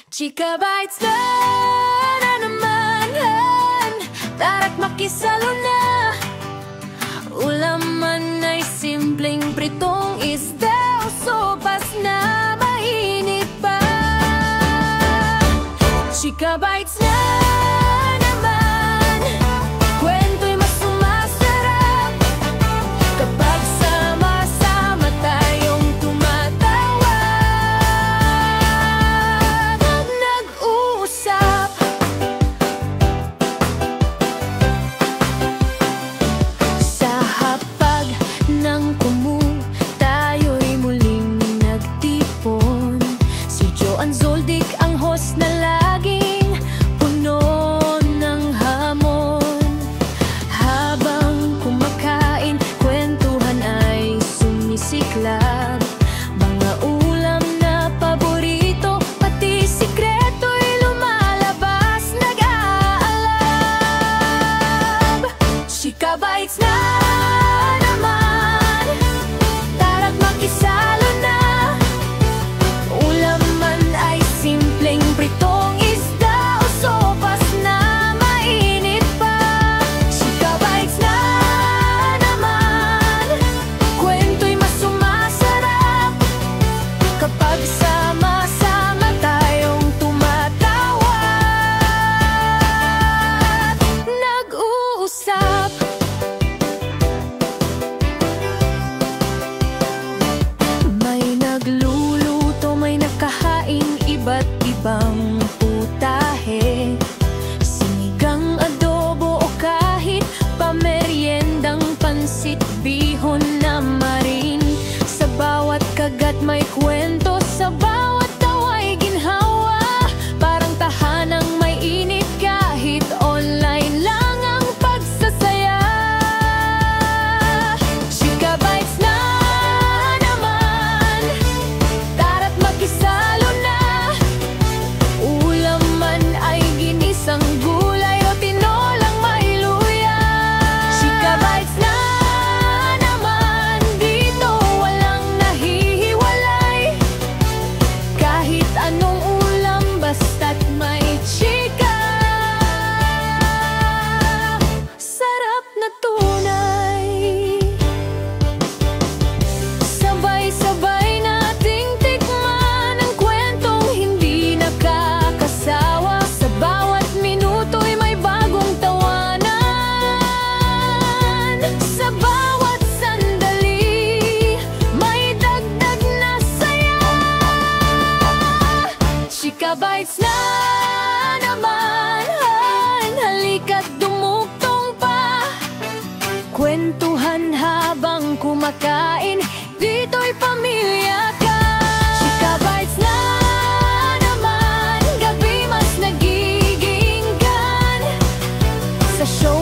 Chika Bites na naman. Tara't makisalo na. Ulaman ay simpleng pritong isda o sopas na mainit pa. Chika Bites na naman. Kwento'y mas sumasarap kapag sama-sama tayong tumatawa at nag-uusap. Sa hapag ng kumu, tayo'y muling nagtipon. Si Joan Zoldik ang host na laging puno ng hamon. Habang kumakain, kwentuhan ay sumisiklab. Mga ulam na paborito, pati sikreto'y lumalabas, nag-aalab. Chika Bites na naman. Tara't makisalo na. Ulaman ay simpleng pritong isda o sopas na mainit pa. Chika Bites na naman. Kwento'y mas sumasarap kapag sama-sama tayong tumatawa at nag-uusap. May nagluluto, may nakahaing iba't ibang putahe. Sinigang, adobo o kahit pameryendang pansit bihon na marin. Sa bawat kagat may kwento, sa bawat tawa'y ginhawa. Parang tahanang may init kahit online lang ang pagsasaya. Chika Bites na naman. Tara't makisalo na. Ulaman ay ginisang gulay o tinolang may luya. Chika Bites na naman. Dito walang nahihiwalay. Kahit anong ulam basta't may chika. Sarap na tunay. Sabay-sabay nating tikman ang kwentong hindi nakakasawa. Sa bawat minuto'y may bagong tawanan. Sa bawat sandali may dagdag na saya. Chika Bites na naman. Halika't dumugtong pa. Kwentuhan habang kumakain, dito'y pamilya ka. Chika Bites na naman. Gabi mas nagiging gan. Sa show